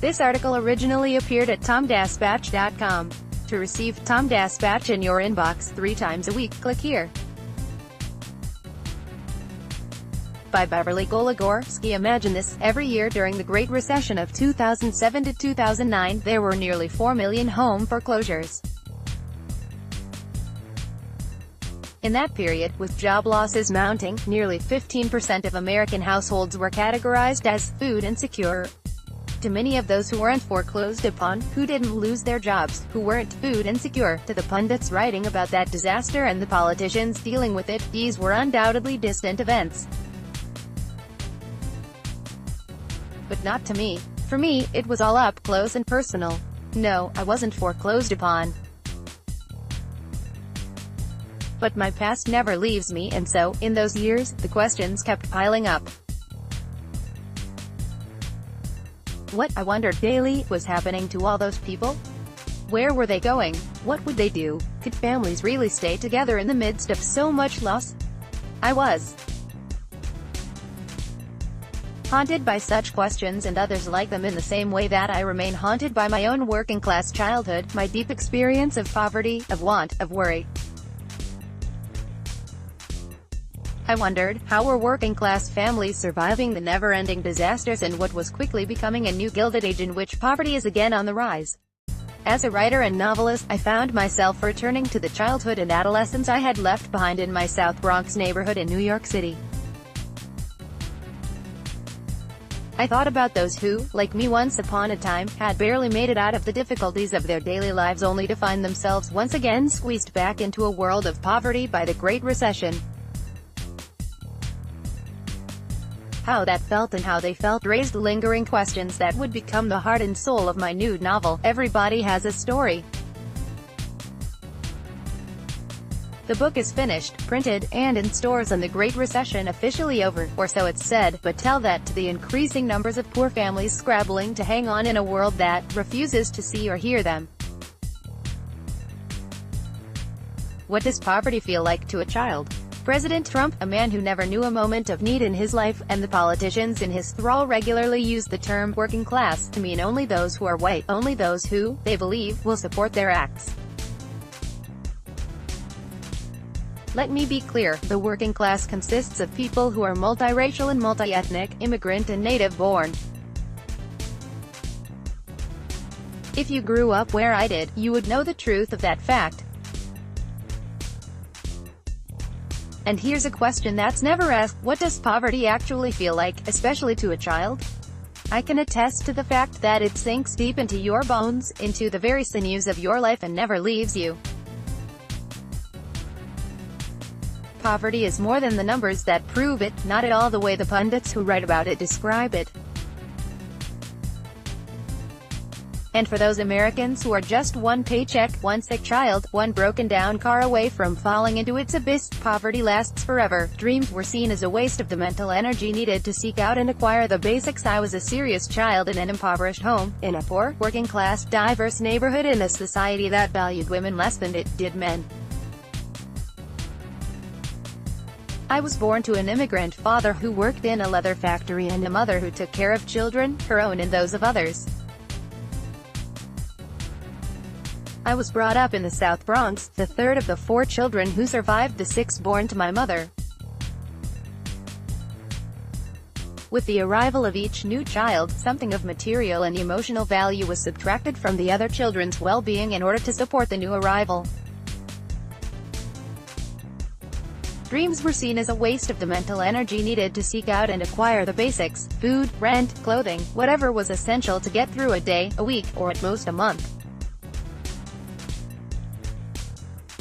This article originally appeared at tomdaspatch.com. To receive Tom Daspatch in your inbox 3 times a week, click here. By Beverly Goligorsky. Imagine this. Every year during the Great Recession of 2007 to 2009, there were nearly 4 million home foreclosures. In that period, with job losses mounting, nearly 15% of American households were categorized as food insecure. To many of those who weren't foreclosed upon, who didn't lose their jobs, who weren't food insecure, to the pundits writing about that disaster and the politicians dealing with it, these were undoubtedly distant events. But not to me. For me, it was all up close and personal. No, I wasn't foreclosed upon. But my past never leaves me, and so, in those years, the questions kept piling up. What, I wondered daily, was happening to all those people? Where were they going? What would they do? Could families really stay together in the midst of so much loss? I was haunted by such questions and others like them in the same way that I remain haunted by my own working-class childhood, my deep experience of poverty, of want, of worry. I wondered, how were working-class families surviving the never-ending disasters in what was quickly becoming a new Gilded Age in which poverty is again on the rise? As a writer and novelist, I found myself returning to the childhood and adolescence I had left behind in my South Bronx neighborhood in New York City. I thought about those who, like me once upon a time, had barely made it out of the difficulties of their daily lives only to find themselves once again squeezed back into a world of poverty by the Great Recession. How that felt and how they felt raised lingering questions that would become the heart and soul of my new novel, Everybody Has a Story. The book is finished, printed, and in stores, and the Great Recession officially over, or so it's said, but tell that to the increasing numbers of poor families scrabbling to hang on in a world that refuses to see or hear them. What does poverty feel like to a child? President Trump, a man who never knew a moment of need in his life, and the politicians in his thrall regularly use the term working class to mean only those who are white, only those who, they believe, will support their acts. Let me be clear, the working class consists of people who are multiracial and multi-ethnic, immigrant and native-born. If you grew up where I did, you would know the truth of that fact. And here's a question that's never asked: what does poverty actually feel like, especially to a child? I can attest to the fact that it sinks deep into your bones, into the very sinews of your life, and never leaves you. Poverty is more than the numbers that prove it, not at all the way the pundits who write about it describe it. And for those Americans who are just one paycheck, one sick child, one broken-down car away from falling into its abyss, poverty lasts forever. Dreams were seen as a waste of the mental energy needed to seek out and acquire the basics. I was a serious child in an impoverished home, in a poor, working-class, diverse neighborhood in a society that valued women less than it did men. I was born to an immigrant father who worked in a leather factory and a mother who took care of children, her own and those of others. I was brought up in the South Bronx, the third of the 4 children who survived the 6 born to my mother. With the arrival of each new child, something of material and emotional value was subtracted from the other children's well-being in order to support the new arrival. Dreams were seen as a waste of the mental energy needed to seek out and acquire the basics: food, rent, clothing, whatever was essential to get through a day, a week, or at most a month.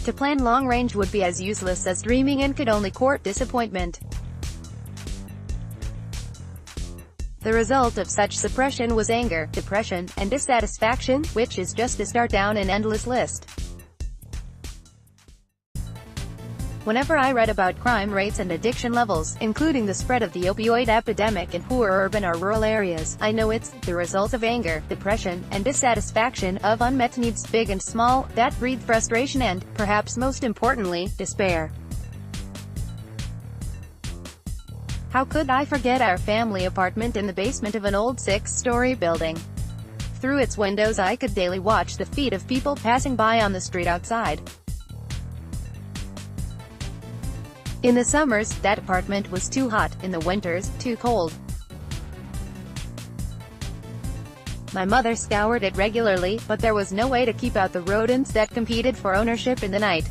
To plan long-range would be as useless as dreaming and could only court disappointment. The result of such suppression was anger, depression, and dissatisfaction, which is just to start down an endless list. Whenever I read about crime rates and addiction levels, including the spread of the opioid epidemic in poor urban or rural areas, I know it's the result of anger, depression, and dissatisfaction, of unmet needs, big and small, that breed frustration and, perhaps most importantly, despair. How could I forget our family apartment in the basement of an old 6-story building? Through its windows I could daily watch the feet of people passing by on the street outside. In the summers, that apartment was too hot, in the winters, too cold. My mother scoured it regularly, but there was no way to keep out the rodents that competed for ownership in the night.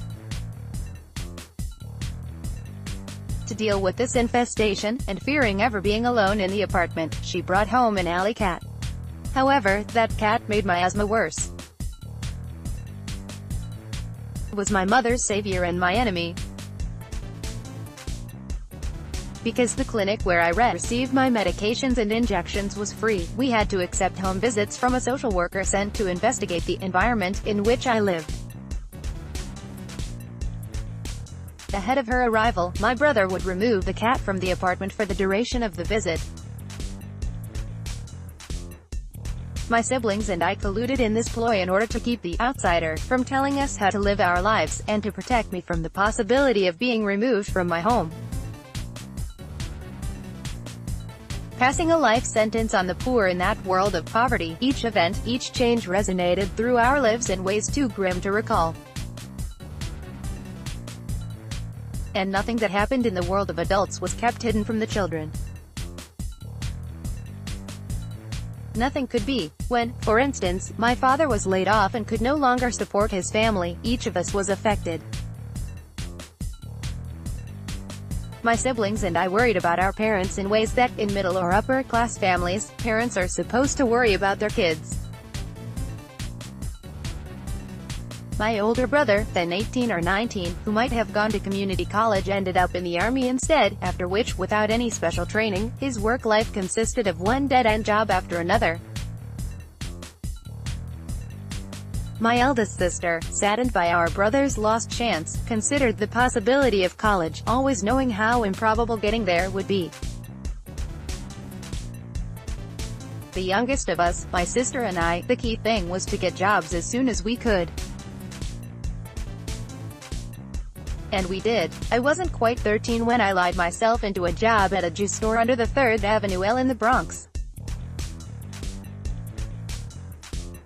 To deal with this infestation, and fearing ever being alone in the apartment, she brought home an alley cat. However, that cat made my asthma worse. It was my mother's savior and my enemy. Because the clinic where I received my medications and injections was free, we had to accept home visits from a social worker sent to investigate the environment in which I lived. Ahead of her arrival, my brother would remove the cat from the apartment for the duration of the visit. My siblings and I colluded in this ploy in order to keep the outsider from telling us how to live our lives, and to protect me from the possibility of being removed from my home. Passing a life sentence on the poor in that world of poverty, each event, each change resonated through our lives in ways too grim to recall. And nothing that happened in the world of adults was kept hidden from the children. Nothing could be. When, for instance, my father was laid off and could no longer support his family, each of us was affected. My siblings and I worried about our parents in ways that, in middle or upper class families, parents are supposed to worry about their kids. My older brother, then 18 or 19, who might have gone to community college ended up in the army instead, after which, without any special training, his work life consisted of one dead-end job after another. My eldest sister, saddened by our brother's lost chance, considered the possibility of college, always knowing how improbable getting there would be. The youngest of us, my sister and I, the key thing was to get jobs as soon as we could. And we did. I wasn't quite 13 when I lied myself into a job at a juice store under the 3rd Avenue L in the Bronx.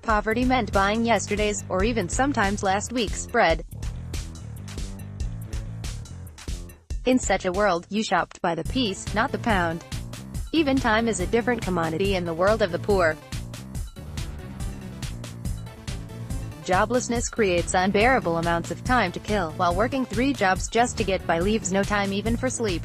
Poverty meant buying yesterday's, or even sometimes last week's, bread. In such a world, you shopped by the piece, not the pound. Even time is a different commodity in the world of the poor. Joblessness creates unbearable amounts of time to kill, while working 3 jobs just to get by leaves no time even for sleep.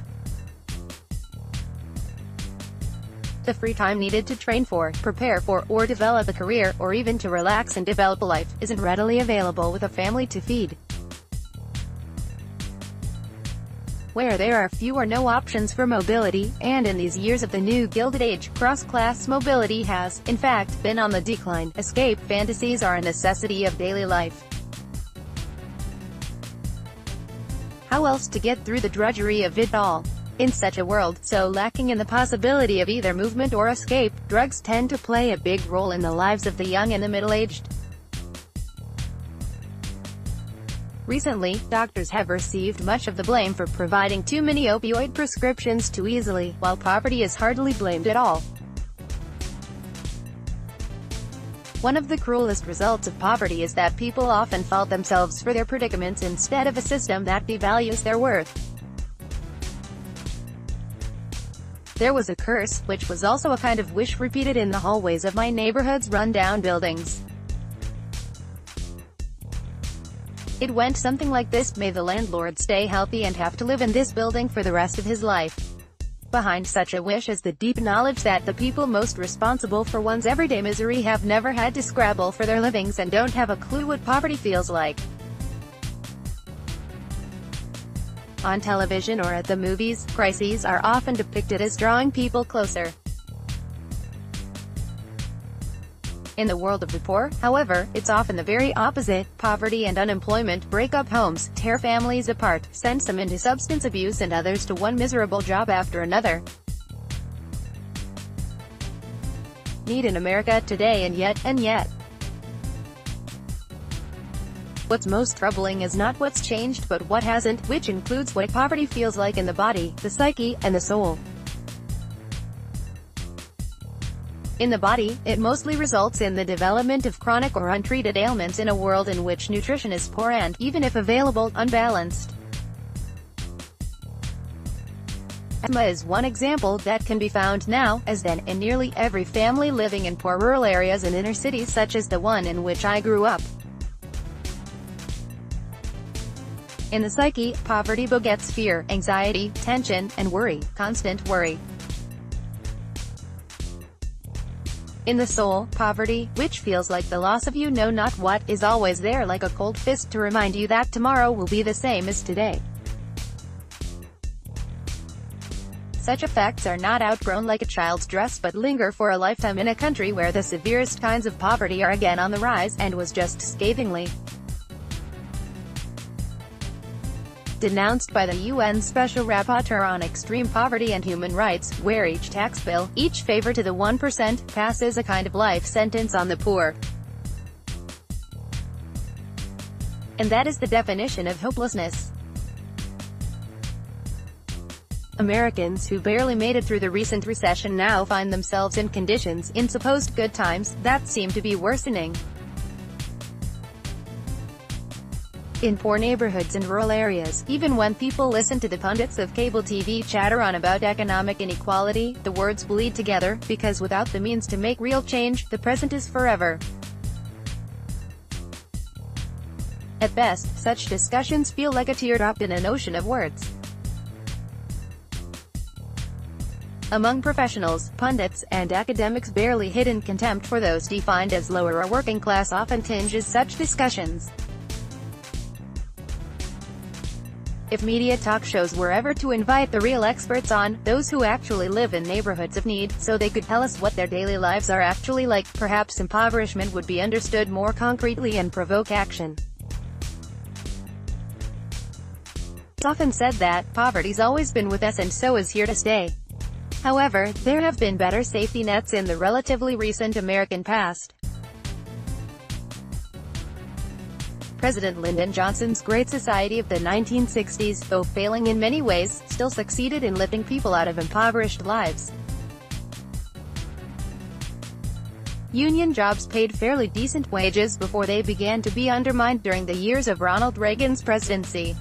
The free time needed to train for, prepare for, or develop a career, or even to relax and develop a life, isn't readily available with a family to feed. Where there are few or no options for mobility, and in these years of the new Gilded Age, cross-class mobility has, in fact, been on the decline, escape fantasies are a necessity of daily life. How else to get through the drudgery of it all? In such a world, so lacking in the possibility of either movement or escape, drugs tend to play a big role in the lives of the young and the middle-aged. Recently, doctors have received much of the blame for providing too many opioid prescriptions too easily, while poverty is hardly blamed at all. One of the cruelest results of poverty is that people often fault themselves for their predicaments instead of a system that devalues their worth. There was a curse, which was also a kind of wish repeated in the hallways of my neighborhood's run-down buildings. It went something like this: may the landlord stay healthy and have to live in this building for the rest of his life. Behind such a wish is the deep knowledge that the people most responsible for one's everyday misery have never had to scrabble for their livings and don't have a clue what poverty feels like. On television or at the movies, crises are often depicted as drawing people closer. In the world of the poor, however, it's often the very opposite. Poverty and unemployment break up homes, tear families apart, send some into substance abuse and others to one miserable job after another. Need in America today, and yet. What's most troubling is not what's changed but what hasn't, which includes what poverty feels like in the body, the psyche, and the soul. In the body, it mostly results in the development of chronic or untreated ailments in a world in which nutrition is poor and, even if available, unbalanced. Asthma is one example that can be found now, as then, in nearly every family living in poor rural areas and inner cities such as the one in which I grew up. In the psyche, poverty begets fear, anxiety, tension, and worry, constant worry. In the soul, poverty, which feels like the loss of you know not what, is always there like a cold fist to remind you that tomorrow will be the same as today. Such effects are not outgrown like a child's dress but linger for a lifetime in a country where the severest kinds of poverty are again on the rise, and was just scathingly denounced by the UN Special Rapporteur on Extreme Poverty and Human Rights, where each tax bill, each favor to the 1%, passes a kind of life sentence on the poor. And that is the definition of hopelessness. Americans who barely made it through the recent recession now find themselves in conditions, in supposed good times, that seem to be worsening. In poor neighborhoods and rural areas, even when people listen to the pundits of cable TV chatter on about economic inequality, the words bleed together, because without the means to make real change, the present is forever. At best, such discussions feel like a teardrop in an ocean of words. Among professionals, pundits, and academics, barely hidden contempt for those defined as lower or working class often tinges such discussions. If media talk shows were ever to invite the real experts on, those who actually live in neighborhoods of need, so they could tell us what their daily lives are actually like, perhaps impoverishment would be understood more concretely and provoke action. It's often said that poverty's always been with us and so is here to stay. However, there have been better safety nets in the relatively recent American past. President Lyndon Johnson's Great Society of the 1960s, though failing in many ways, still succeeded in lifting people out of impoverished lives. Union jobs paid fairly decent wages before they began to be undermined during the years of Ronald Reagan's presidency.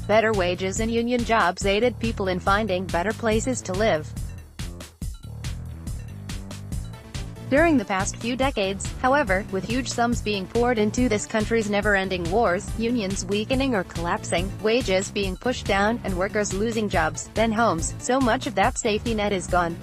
Better wages and union jobs aided people in finding better places to live. During the past few decades, however, with huge sums being poured into this country's never-ending wars, unions weakening or collapsing, wages being pushed down, and workers losing jobs, then homes, so much of that safety net is gone.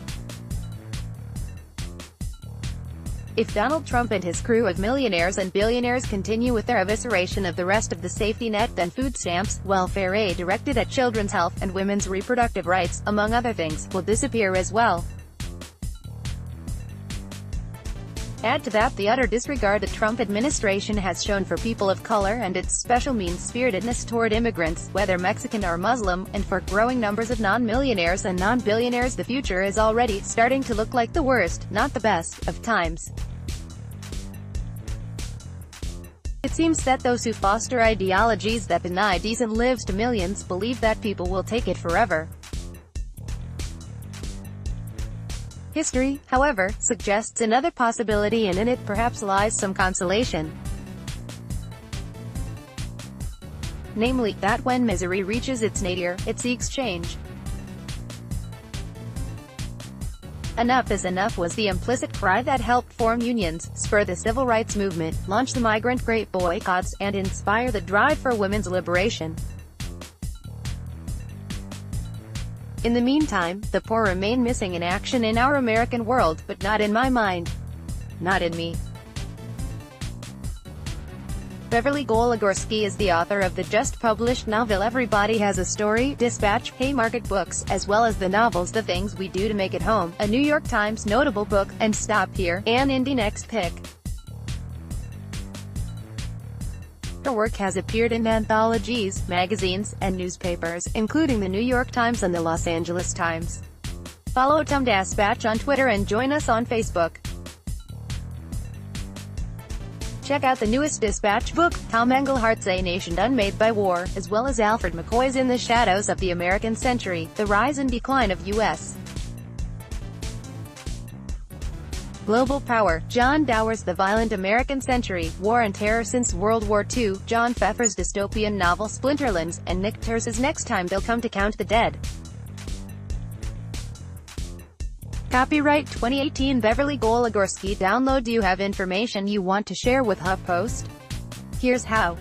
If Donald Trump and his crew of millionaires and billionaires continue with their evisceration of the rest of the safety net, then food stamps, welfare aid directed at children's health, and women's reproductive rights, among other things, will disappear as well. Add to that the utter disregard the Trump administration has shown for people of color and its special mean-spiritedness toward immigrants, whether Mexican or Muslim, and for growing numbers of non-millionaires and non-billionaires. The future is already starting to look like the worst, not the best, of times. It seems that those who foster ideologies that deny decent lives to millions believe that people will take it forever. History, however, suggests another possibility, and in it perhaps lies some consolation. Namely, that when misery reaches its nadir, it seeks change. Enough is enough was the implicit cry that helped form unions, spur the civil rights movement, launch the migrant great boycotts, and inspire the drive for women's liberation. In the meantime, the poor remain missing in action in our American world, but not in my mind. Not in me. Beverly Goligorsky is the author of the just-published novel Everybody Has a Story, Dispatch, Haymarket Books, as well as the novels The Things We Do to Make It Home, a New York Times notable book, and Stop Here, an Indie Next Pick. Her work has appeared in anthologies, magazines, and newspapers, including the New York Times and the Los Angeles Times. Follow Tom Dispatch on Twitter and join us on Facebook. Check out the newest Dispatch book, Tom Englehart's A Nation Unmade by War, as well as Alfred McCoy's In the Shadows of the American Century, The Rise and Decline of U.S. Global Power, John Dower's The Violent American Century, War and Terror Since World War II, John Pfeffer's dystopian novel Splinterlands, and Nick Turse's Next Time They'll Come to Count the Dead. Copyright 2018 Beverly Goligorsky. Download. Do you have information you want to share with HuffPost? Here's how.